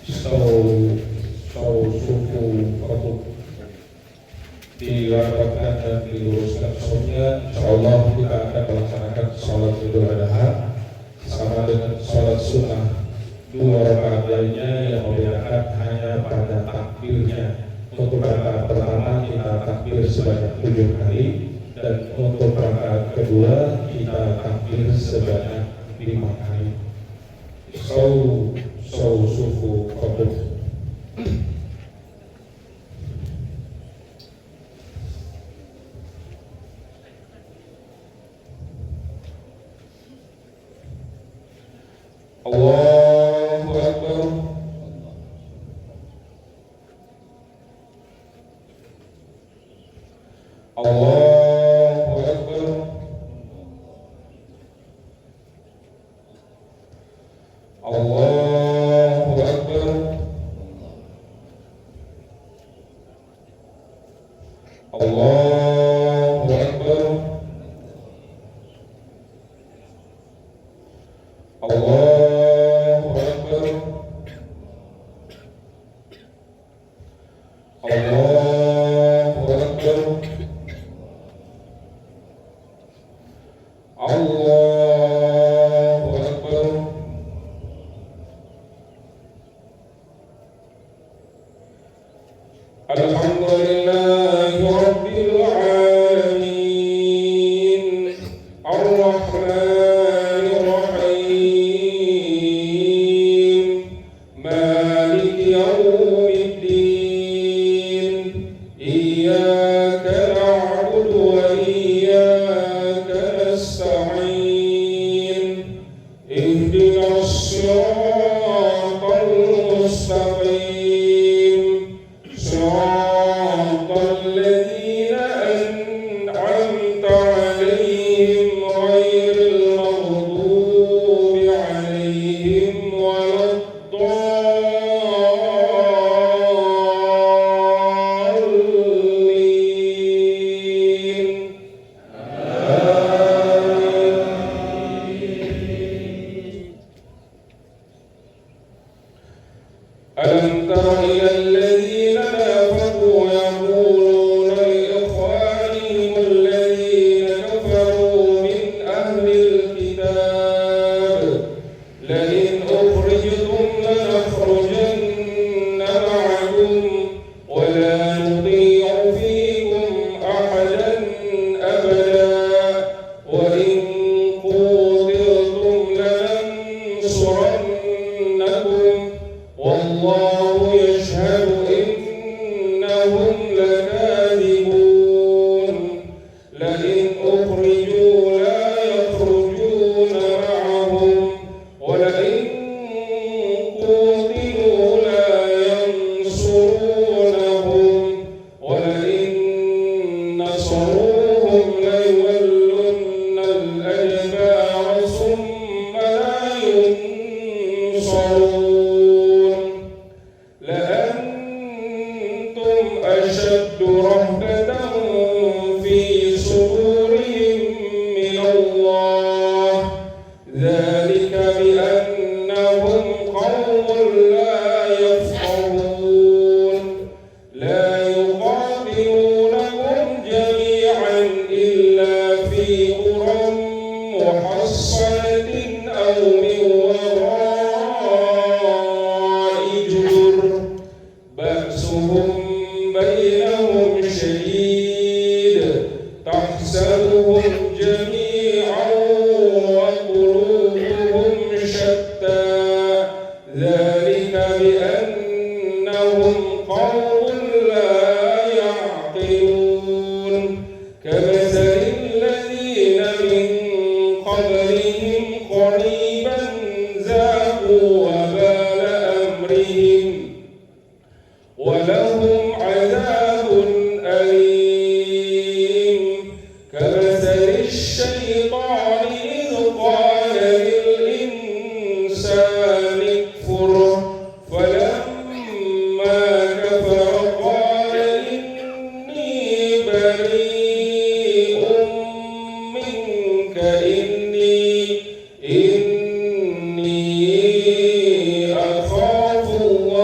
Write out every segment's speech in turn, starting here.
suku untuk dirapatkan dan diluruskan sholatnya. Insyaallah kita akan melaksanakan sholat Idul Adha sama dengan sholat sunnah 2 rakaat lainnya, yang membedakan hanya pada takbirnya. Untuk rakaat pertama kita takbir sebanyak 7 kali, dan untuk rakaat kedua kita takbir sebanyak 5 kali. Suku qabul. Allahu Akbar. Allahu Akbar. Allahu Akbar. Allahu Akbar. Allahu Akbar. Allahu Akbar. Allahu Akbar. Alhamdulillahi Rabbil Alamin, Ar-Rahmanir Rahim, Maliki Yawmiddin, Iyyaka na'budu wa iyyaka nasta'in, Ihdinas siratal mustaqim, Siratal ladzina an'amta 'alaihim ghairil maghdubi 'alaihim waladdallin. Alam tara ilal ladzina nafaqu yaquluna li ikhwanihim alladhina kafaru min ahlil kitab la in ukhrijtum lanakhrujanna ma'akum wa la nuti'u fikum ahadan abada wa in qutiltum lanansurannakum wallahu yashhadu innahum lakadhibun. La in ukhriju la yakhrujuna ma'ahum wa la in qutilu la yansurunahum wa la in nasaruhum la yawallunna al-adbara thumma la yunsarun. لأنتم أشد رهبة في صدورهم من الله ذلك بأنهم قوم لا يفقهون لا يقاتلونكم جميعا إلا في قرى محصنة أو من وراء جدر بأسهم بينهم شديد تحسبهم جميعا وقلوبهم شتى ذلك بأنهم قوم لا يعقلون كمثل الذين من قبلهم قريبا ذاقوا وبال أمرهم ولهم عذاب أليم كمثل الشيطان إذ قال للإنسان اكفر فلما كفر قال إني بريء منك إني أخاف الله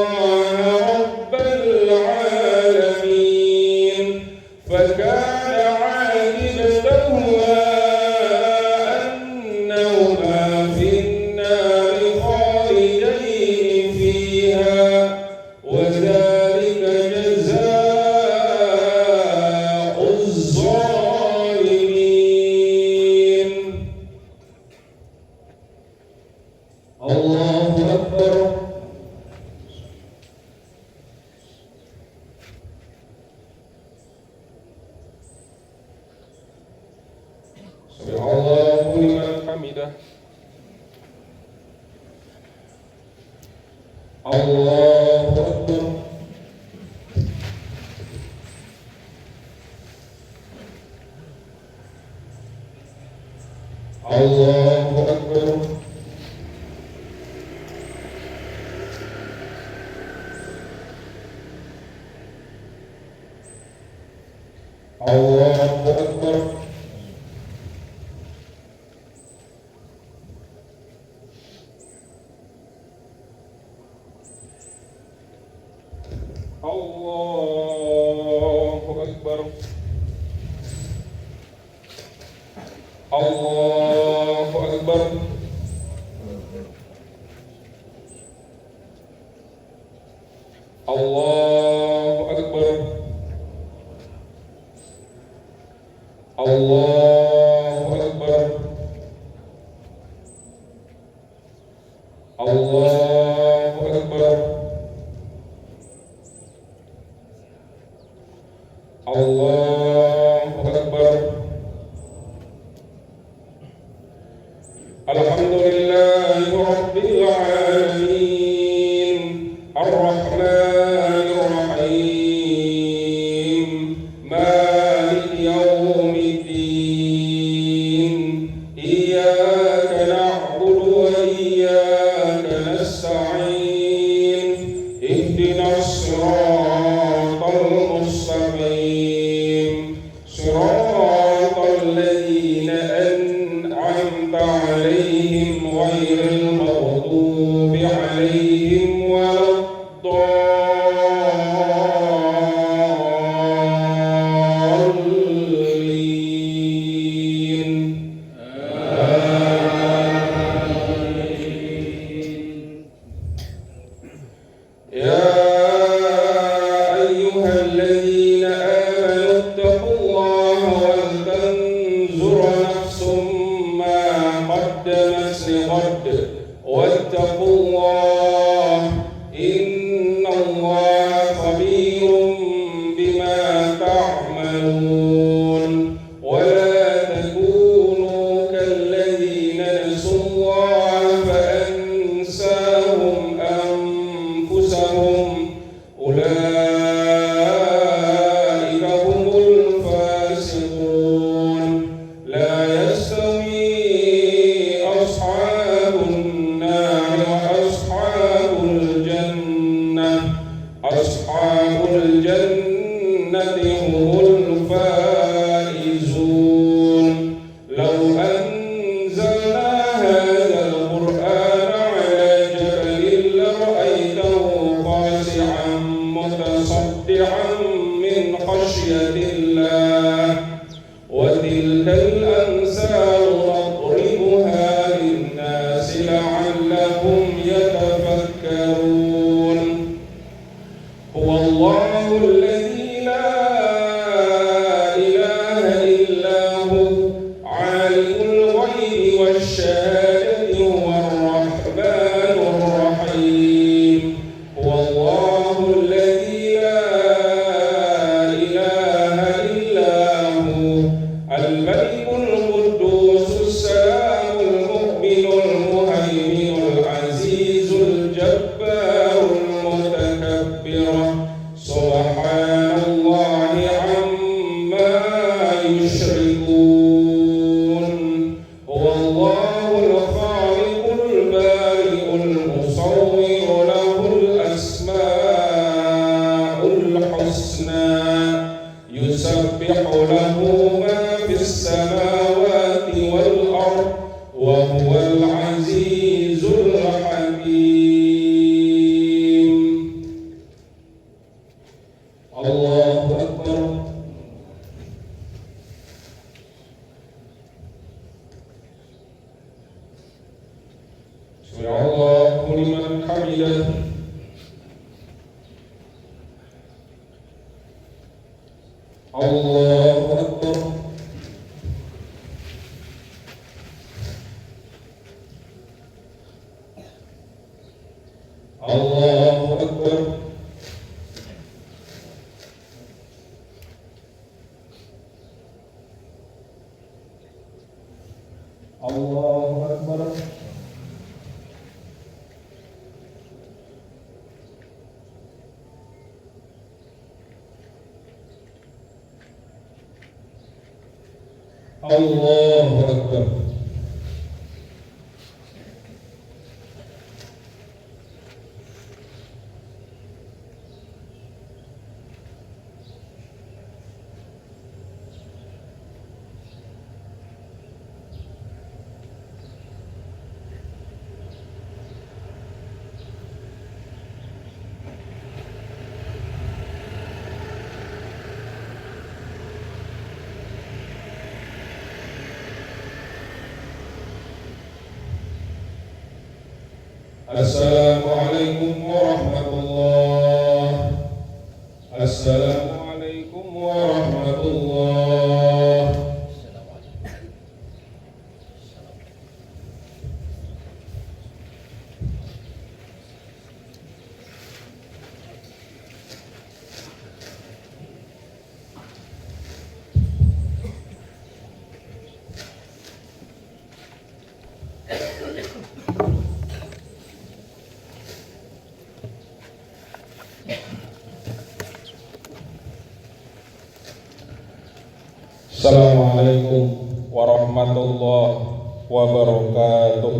Allahu Akbar. Allahu Akbar. Allahu Akbar. Allahu Akbar. Allahu Akbar. Allahu Akbar. Allahu Akbar. Allahu Akbar. Allahu Akbar. Alhamdulillahi Rabbil Alamin, Ar-Rahmanir Rahim, Maliki Yawmiddin, Iyyaka na'budu wa iyyaka nasta'in, Ihdinas siratal mustaqim, siratal ladzina an'amta 'alaihim ghairil maghdubi 'alaihim waladdallin. Ya ayyuhalladzina amanu ittaqullaha wal tanzur nafsum ma qaddamat lighad wattaqullaha innallaha khabirum bima ta'malun. Wa la takunu kalladzina nasullaha fa ansahum anfusahum ulaika humul fasiqun. La yastawi ashabun nar wa ashabul jannah, ashabul jannati humul faizun. Law anzalna hadzal qur'ana 'ala jabalin lara'aytahu khashi'an mutasaddi'an min khashyatillah. Wa tilkal amsalu nadribuha lin-nasi la'allahum yatafakkarun. Huwallahu alladzi la ilaha illa hu, 'alimul ghaibi wash-shahadati huwar rahmanur rahim. Huwallahu alladzi la ilaha illa hu, al-malikul quddusus salamul mu'minul muhaiminul azizul jabbarul mutakabbir. Subhanallahi amma yushrikun. Huwallahul khaliqul bari'ul musawwir lahul asma'ul husna. Yusabbihu lahu ma fis samawati wal ard wa huwal azizul hakim. Allahu Akbar. Sami'allahu liman hamidah. Allahu Akbar. Allahu Akbar. Allahu Akbar. Allahu Akbar. Assalamualaikum warahmatullahi. Assalamualaikum warahmatullahi. Assalamualaikum warahmatullahi wabarakatuh.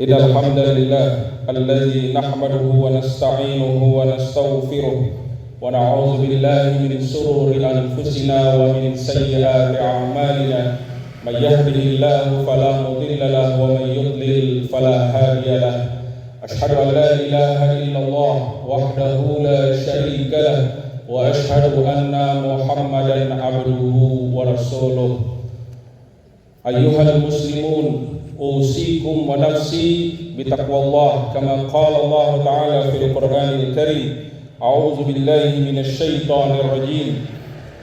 Innal hamdalillah alladzi nahmaduhu wa nasta'inuhu wa nastaghfiruh wa na'udzu billahi min shururi anfusina wa min sayyiati a'malina. May yahdihillahu fala mudilla lahu wa may yudlil fala hadiya lahu. Ashhadu an la ilaha illallah wahdahu la syarika lahu wa ashhadu anna Muhammadan abduhu wa rasuluh. Ayyuhal muslimun, usikum wa nafsi bitaqwallah kama qala Allah ta'ala fil Qur'anil Karim. A'udzu billahi minasy syaithanir rajim.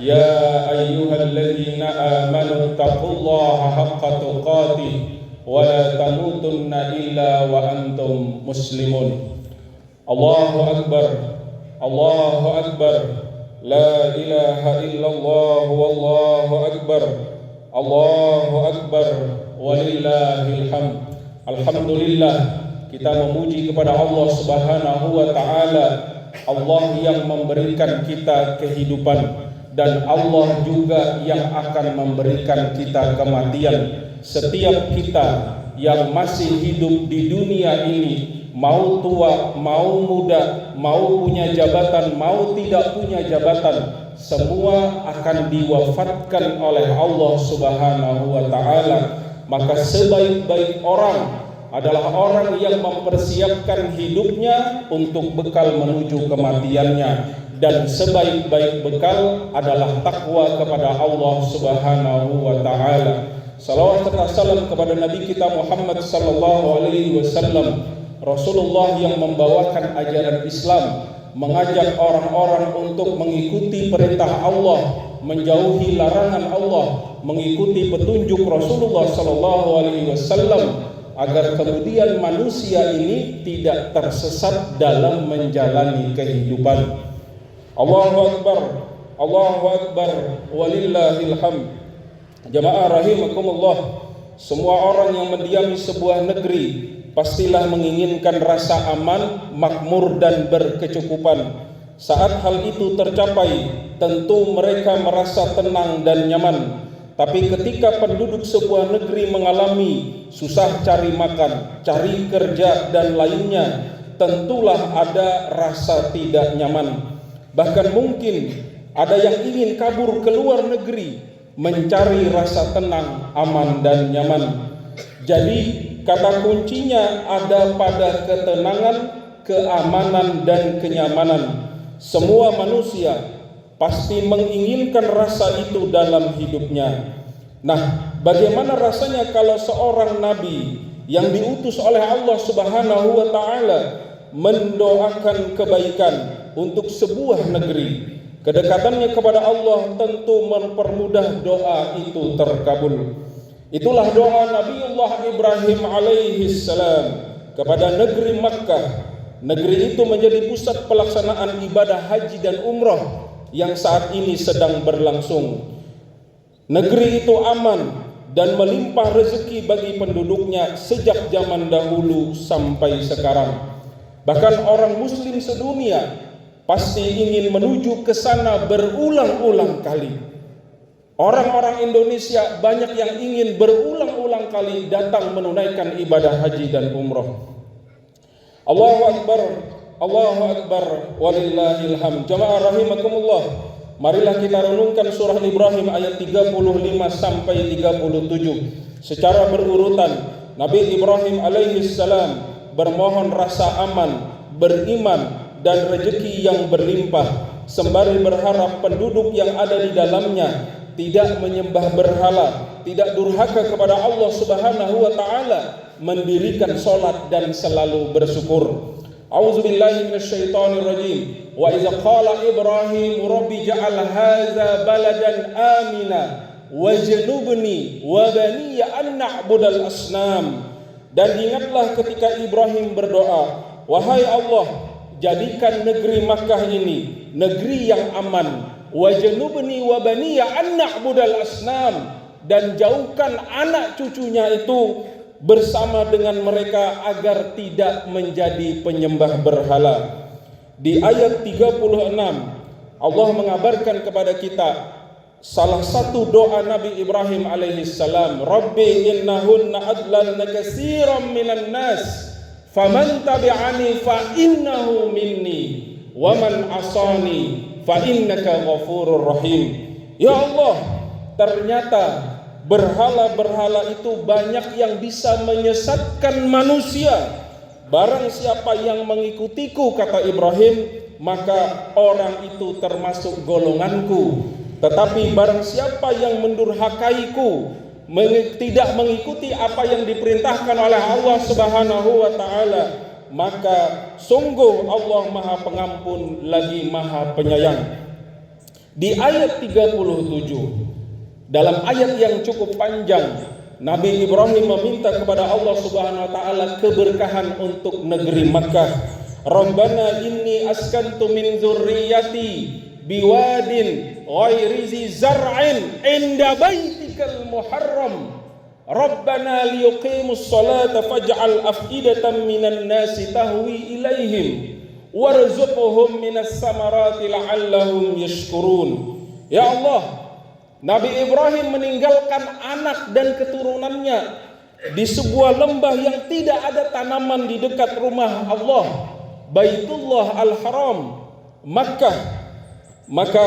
Ya ayyuhalladzina amanu taqullaha haqqa tuqatih wa la tamutunna illa wa antum muslimun. Allahu akbar. Allahu akbar. La ilaha illallah wallahu akbar. Allahu akbar walillahil hamd. Alhamdulillah, kita memuji kepada Allah Subhanahu wa taala. Allah yang memberikan kita kehidupan dan Allah juga yang akan memberikan kita kematian. Setiap kita yang masih hidup di dunia ini, mau tua, mau muda, mau punya jabatan, mau tidak punya jabatan, semua akan diwafatkan oleh Allah Subhanahu wa taala. Maka sebaik-baik orang adalah orang yang mempersiapkan hidupnya untuk bekal menuju kematiannya, dan sebaik-baik bekal adalah takwa kepada Allah Subhanahu wa taala. Salawat serta salam kepada Nabi kita Muhammad sallallahu alaihi wasallam, Rasulullah yang membawakan ajaran Islam, mengajak orang-orang untuk mengikuti perintah Allah, menjauhi larangan Allah, mengikuti petunjuk Rasulullah sallallahu alaihi wasallam, agar kemudian manusia ini tidak tersesat dalam menjalani kehidupan. Allahu akbar, Allahu akbar, walillahil hamd. Jamaah rahimakumullah, semua orang yang mendiami sebuah negeri pastilah menginginkan rasa aman, makmur dan berkecukupan. Saat hal itu tercapai, tentu mereka merasa tenang dan nyaman. Tapi ketika penduduk sebuah negeri mengalami susah cari makan, cari kerja dan lainnya, tentulah ada rasa tidak nyaman. Bahkan mungkin ada yang ingin kabur ke luar negeri, mencari rasa tenang, aman dan nyaman. Jadi kata kuncinya ada pada ketenangan, keamanan dan kenyamanan. Semua manusia pasti menginginkan rasa itu dalam hidupnya. Nah, bagaimana rasanya kalau seorang nabi yang diutus oleh Allah Subhanahu wa taala mendoakan kebaikan untuk sebuah negeri? Kedekatannya kepada Allah tentu mempermudah doa itu terkabul. Itulah doa Nabiullah Ibrahim alaihi salam kepada negeri Makkah. Negeri itu menjadi pusat pelaksanaan ibadah haji dan umrah yang saat ini sedang berlangsung. Negeri itu aman dan melimpah rezeki bagi penduduknya sejak zaman dahulu sampai sekarang. Bahkan orang muslim sedunia pasti ingin menuju ke sana berulang-ulang kali. Orang-orang Indonesia banyak yang ingin berulang-ulang kali datang menunaikan ibadah haji dan umroh. Allahu Akbar, Allahu Akbar, walillahil hamd. Jamaah rahimakumullah, marilah kita renungkan surah Ibrahim ayat 35 sampai 37 secara berurutan. Nabi Ibrahim alaihi salam bermohon rasa aman, beriman dan rezeki yang berlimpah, sembari berharap penduduk yang ada di dalamnya tidak menyembah berhala, tidak durhaka kepada Allah Subhanahu wa taala, mendirikan salat dan selalu bersyukur. A'udzubillahi minasyaitonir rajim. Wa idza qala Ibrahim rabbi ja'al hadza baladan amina wajnubni wa bani an na'budal asnam. Dan ingatlah ketika Ibrahim berdoa, wahai Allah, jadikan negeri Makkah ini negeri yang aman, wajnubni wa bani an na'budal asnam, dan jauhkan anak cucunya itu bersama dengan mereka agar tidak menjadi penyembah berhala. Di ayat 36 Allah mengabarkan kepada kita salah satu doa Nabi Ibrahim alaihi salam, Rabbi innahunna adlalna katsiran minan nas faman tabi'ani fa innahu minni wa man asani fa innaka ghafurur rahim. Ya Allah, ternyata berhala-berhala itu banyak yang bisa menyesatkan manusia. Barang siapa yang mengikutiku, kata Ibrahim, maka orang itu termasuk golonganku. Tetapi barang siapa yang mendurhakaiku, tidak mengikuti apa yang diperintahkan oleh Allah Subhanahu wa taala, maka sungguh Allah Maha Pengampun lagi Maha Penyayang. Di ayat 37, dalam ayat yang cukup panjang, Nabi Ibrahim meminta kepada Allah Subhanahu wa taala keberkahan untuk negeri Makkah. Rabbana inni askantu min dzurriyyati biwadin ghairi zi zar'in inda baitikal muharram. Rabbana liyuqimus salata faj'al af'idatan minan nasi tahwi ilaihim warzuqhum minas samarati la'allahum yashkurun. Ya Allah, Nabi Ibrahim meninggalkan anak dan keturunannya di sebuah lembah yang tidak ada tanaman di dekat rumah Allah, Baitullah Al-Haram, Makkah. Maka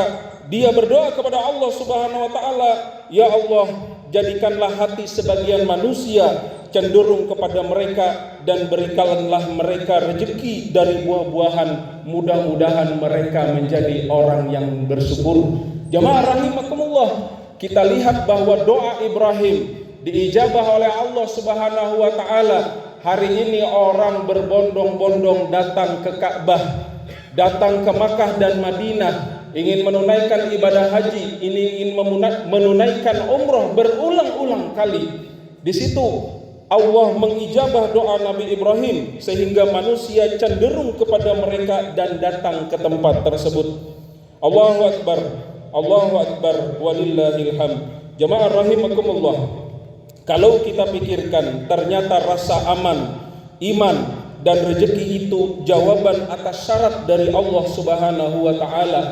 dia berdoa kepada Allah Subhanahu wa taala, ya Allah, jadikanlah hati sebagian manusia cenderung kepada mereka dan berikanlah mereka rezeki dari buah-buahan, mudah-mudahan mereka menjadi orang yang bersyukur. Jamaah rahimakumullah, kita lihat bahwa doa Ibrahim diijabah oleh Allah Subhanahu wa taala. Hari ini orang berbondong-bondong datang ke Ka'bah, datang ke Makkah dan Madinah, ingin menunaikan ibadah haji, ingin menunaikan umroh berulang-ulang kali. Di situ Allah mengijabah doa Nabi Ibrahim sehingga manusia cenderung kepada mereka dan datang ke tempat tersebut. Allahu Akbar, Allahu Akbar, walillahil hamd. Jamaah rahimakumullah, kalau kita pikirkan ternyata rasa aman, iman dan rezeki itu jawaban atas syarat dari Allah Subhanahu wa taala.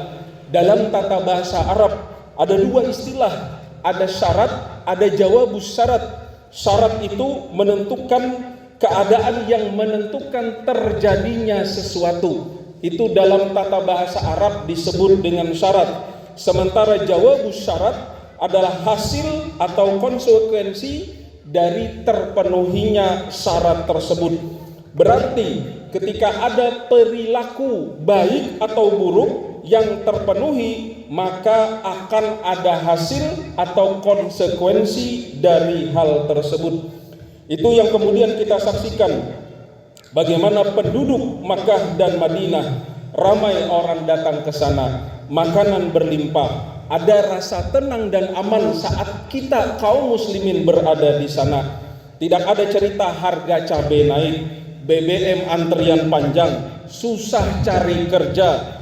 Dalam tata bahasa Arab ada dua istilah, ada syarat, ada jawabus syarat. Syarat itu menentukan keadaan yang menentukan terjadinya sesuatu. Itu dalam tata bahasa Arab disebut dengan syarat. Sementara jawabus syarat adalah hasil atau konsekuensi dari terpenuhinya syarat tersebut. Berarti ketika ada perilaku baik atau buruk yang terpenuhi, maka akan ada hasil atau konsekuensi dari hal tersebut. Itu yang kemudian kita saksikan, bagaimana penduduk Makkah dan Madinah, ramai orang datang ke sana, makanan berlimpah, ada rasa tenang dan aman saat kita kaum muslimin berada di sana. Tidak ada cerita harga cabai naik, BBM antrian panjang, susah cari kerja,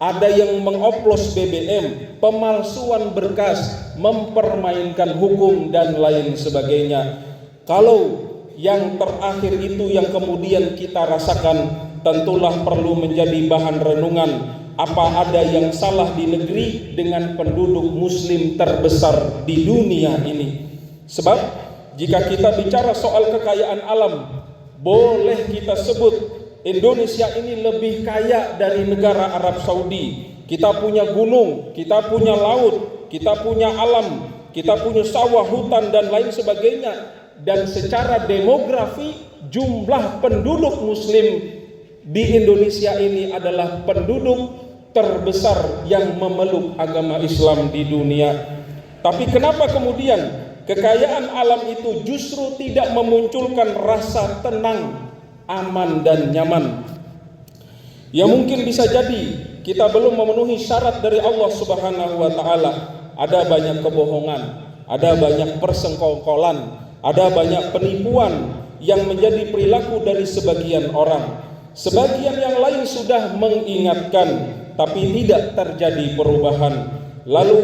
ada yang mengoplos BBM, pemalsuan berkas, mempermainkan hukum dan lain sebagainya. Kalau yang terakhir itu yang kemudian kita rasakan, tentulah perlu menjadi bahan renungan. apa ada yang salah di negeri dengan penduduk muslim terbesar di dunia ini. Sebab jika kita bicara soal kekayaan alam, boleh kita sebut Indonesia ini lebih kaya dari negara Arab Saudi. Kita punya gunung, kita punya laut, kita punya alam, kita punya sawah, hutan dan lain sebagainya. Dan secara demografi jumlah penduduk muslim di Indonesia ini adalah penduduk terbesar yang memeluk agama Islam di dunia. Tapi kenapa kemudian kekayaan alam itu justru tidak memunculkan rasa tenang, aman dan nyaman? Ya mungkin bisa jadi kita belum memenuhi syarat dari Allah Subhanahu wa taala. Ada banyak kebohongan, ada banyak persengkokolan, ada banyak penipuan yang menjadi perilaku dari sebagian orang. Sebagian yang lain sudah mengingatkan, tapi tidak terjadi perubahan. Lalu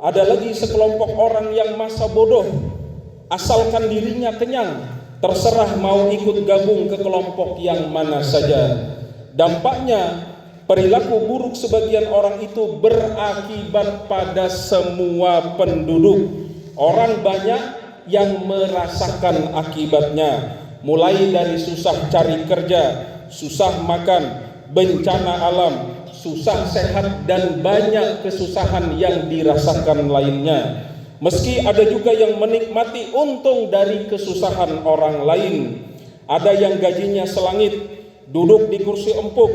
ada lagi sekelompok orang yang masa bodoh, asalkan dirinya kenyang, terserah mau ikut gabung ke kelompok yang mana saja. Dampaknya perilaku buruk sebagian orang itu berakibat pada semua penduduk. Orang banyak yang merasakan akibatnya, mulai dari susah cari kerja, susah makan, bencana alam, susah sehat, dan banyak kesusahan yang dirasakan lainnya. Meski ada juga yang menikmati untung dari kesusahan orang lain. Ada yang gajinya selangit, duduk di kursi empuk,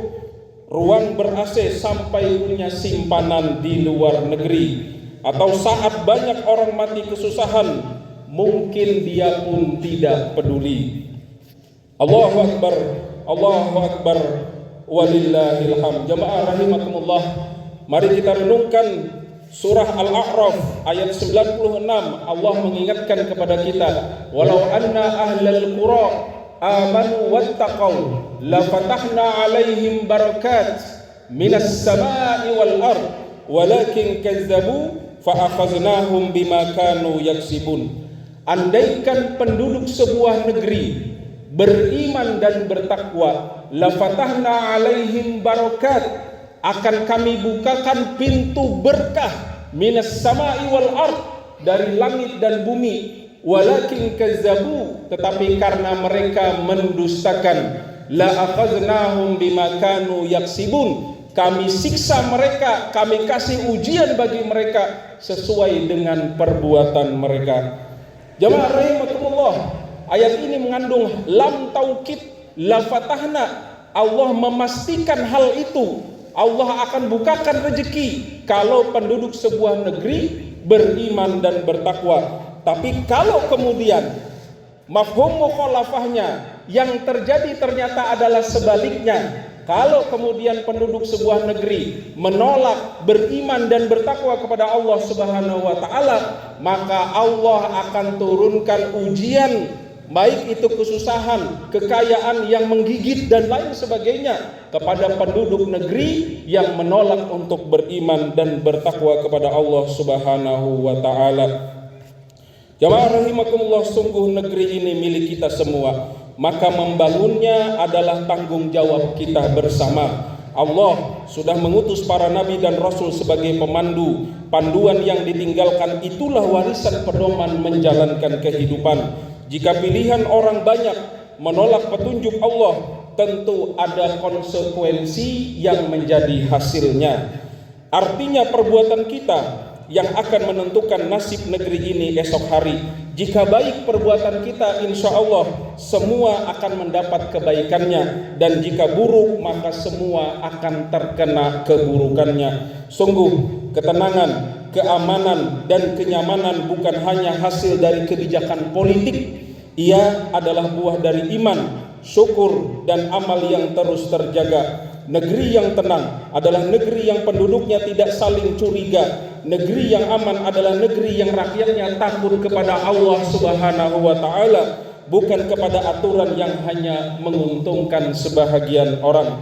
ruang ber-AC sampai punya simpanan di luar negeri. Atau saat banyak orang mati kesusahan, mungkin dia pun tidak peduli. Allahu Akbar, Allahu Akbar, walillahil hamd. Jamaah rahimakumullah, mari kita renungkan surah Al-A'raf ayat 96. Allah mengingatkan kepada kita, walau anna ahlal qura amanu wattaqau la fatahna alaihim barakat minas samai wal ard walakin kazzabu fa akhadnahum bima kanu yaksibun. Andaikan penduduk sebuah negeri beriman dan bertakwa, la fatahna alaihim barakat, akan kami bukakan pintu berkah, minas samai wal ard, dari langit dan bumi. Walakin kazzabu, tetapi karena mereka mendustakan, la akhadnahum bima kanu yaksibun, kami siksa mereka, kami kasih ujian bagi mereka sesuai dengan perbuatan mereka. Jamaah rahimakumullah, ayat ini mengandung lam taukid, la fatahna. Allah memastikan hal itu. Allah akan bukakan rezeki kalau penduduk sebuah negeri beriman dan bertakwa. Tapi kalau kemudian mafhum mukhalafahnya yang terjadi ternyata adalah sebaliknya, kalau kemudian penduduk sebuah negeri menolak beriman dan bertakwa kepada Allah Subhanahu wa taala, maka Allah akan turunkan ujian, baik itu kesusahan, kekayaan yang menggigit dan lain sebagainya kepada penduduk negeri yang menolak untuk beriman dan bertakwa kepada Allah Subhanahu wa taala. Jamaah rahimakumullah, sungguh negeri ini milik kita semua, maka membangunnya adalah tanggung jawab kita bersama. Allah sudah mengutus para nabi dan rasul sebagai pemandu, panduan yang ditinggalkan itulah warisan pedoman menjalankan kehidupan. Jika pilihan orang banyak menolak petunjuk Allah, tentu ada konsekuensi yang menjadi hasilnya. Artinya perbuatan kita yang akan menentukan nasib negeri ini esok hari. Jika baik perbuatan kita, insya Allah semua akan mendapat kebaikannya, dan jika buruk maka semua akan terkena keburukannya. Sungguh ketenangan, keamanan dan kenyamanan bukan hanya hasil dari kebijakan politik, ia adalah buah dari iman, syukur dan amal yang terus terjaga. Negeri yang tenang adalah negeri yang penduduknya tidak saling curiga. Negeri yang aman adalah negeri yang rakyatnya takut kepada Allah Subhanahu wa taala, bukan kepada aturan yang hanya menguntungkan sebahagian orang.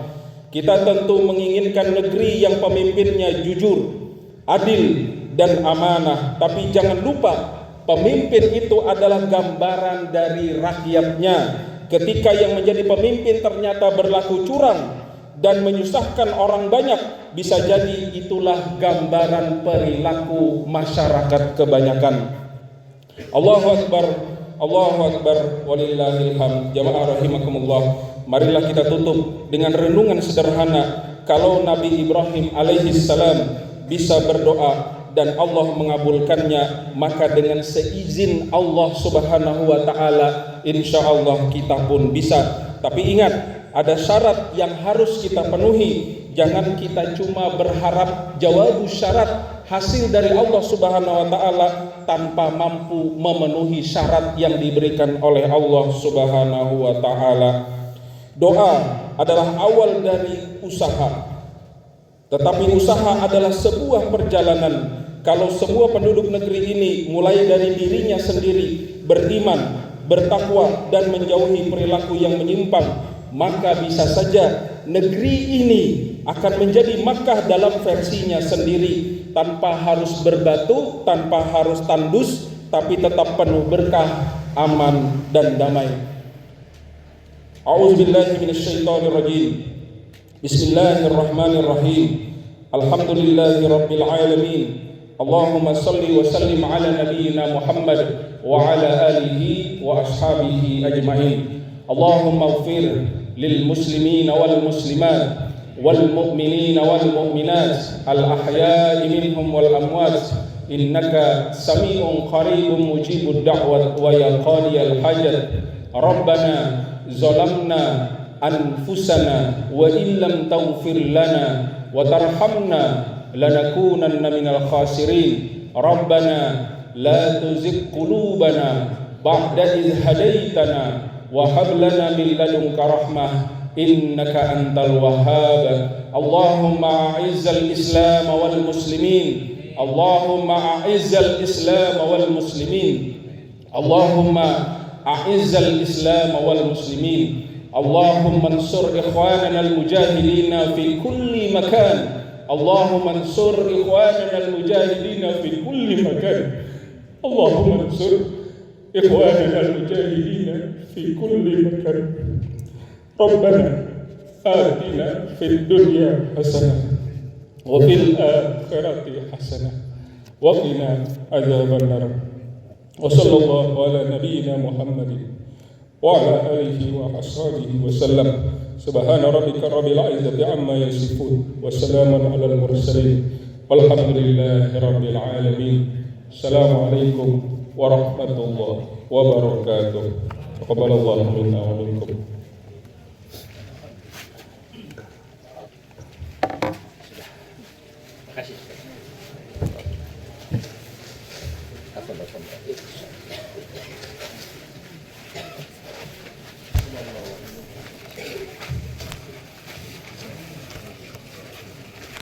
Kita tentu menginginkan negeri yang pemimpinnya jujur, adil dan amanah, tapi jangan lupa pemimpin itu adalah gambaran dari rakyatnya. Ketika yang menjadi pemimpin ternyata berlaku curang dan menyusahkan orang banyak, bisa jadi itulah gambaran perilaku masyarakat kebanyakan. Allahu Akbar, Allahu Akbar, walillahil hamd. Jamaah rahimakumullah, marilah kita tutup dengan renungan sederhana. Kalau Nabi Ibrahim alaihi salam bisa berdoa dan Allah mengabulkannya, maka dengan seizin Allah Subhanahu wa taala insyaallah kita pun bisa. Tapi ingat, ada syarat yang harus kita penuhi. Jangan kita cuma berharap jawab syarat hasil dari Allah Subhanahu wa taala tanpa mampu memenuhi syarat yang diberikan oleh Allah Subhanahu wa taala. Doa adalah awal dari usaha. Tetapi usaha adalah sebuah perjalanan. Kalau semua penduduk negeri ini mulai dari dirinya sendiri beriman, bertakwa dan menjauhi perilaku yang menyimpang, maka bisa saja negeri ini akan menjadi Makkah dalam versinya sendiri, tanpa harus berbatu, tanpa harus tandus, tapi tetap penuh berkah, aman dan damai. A'udzubillahi minasyaitonirrajim. Bismillahirrahmanirrahim. Alhamdulillahirabbil alamin. Allahumma salli wa sallim ala nabiyyina Muhammad wa ala alihi wa ashabihi ajma'in. Allahumma ighfir lil muslimina wal muslimat wal mu'minina wal mu'minat al ahya'i minhum wal amwat innaka sami'un qaribun mujibud da'wat wa ya qadiyal hajat. Rabbana zalamna anfusana wa illam taghfir lana wa tarhamna lanakunanna minal khasirin. Rabbana la tuzigh qulubana ba'da idh hadaitana wa hab lana min ladunka rahmah innaka antal wahhab. Allahumma a'izzal islam wal muslimin. Allahumma a'izzal islam wal muslimin. Allahumma a'izzal islam wal muslimin. Allahumma ansur ikhwanana al mujahidin fi kulli makan. Allahumma ansur ikhwanana al-mujahidin fi kulli makan. Allahumma ansur ikhwanana al-mujahidin fi kulli makan. Rabbana atina fid dunya hasanah wa fil akhirati hasanah wa qina adzaban nar. Wa sallallahu ala nabiyyina Muhammadin wa ala alihi wa ashabihi wa sallam. Subhana rabbika rabbil izzati amma yasifun wa salamun alal mursalin walhamdulillahi rabbil alamin. Assalamualaikum warahmatullahi wabarakatuh. Taqabbalallahu minna wa minkum.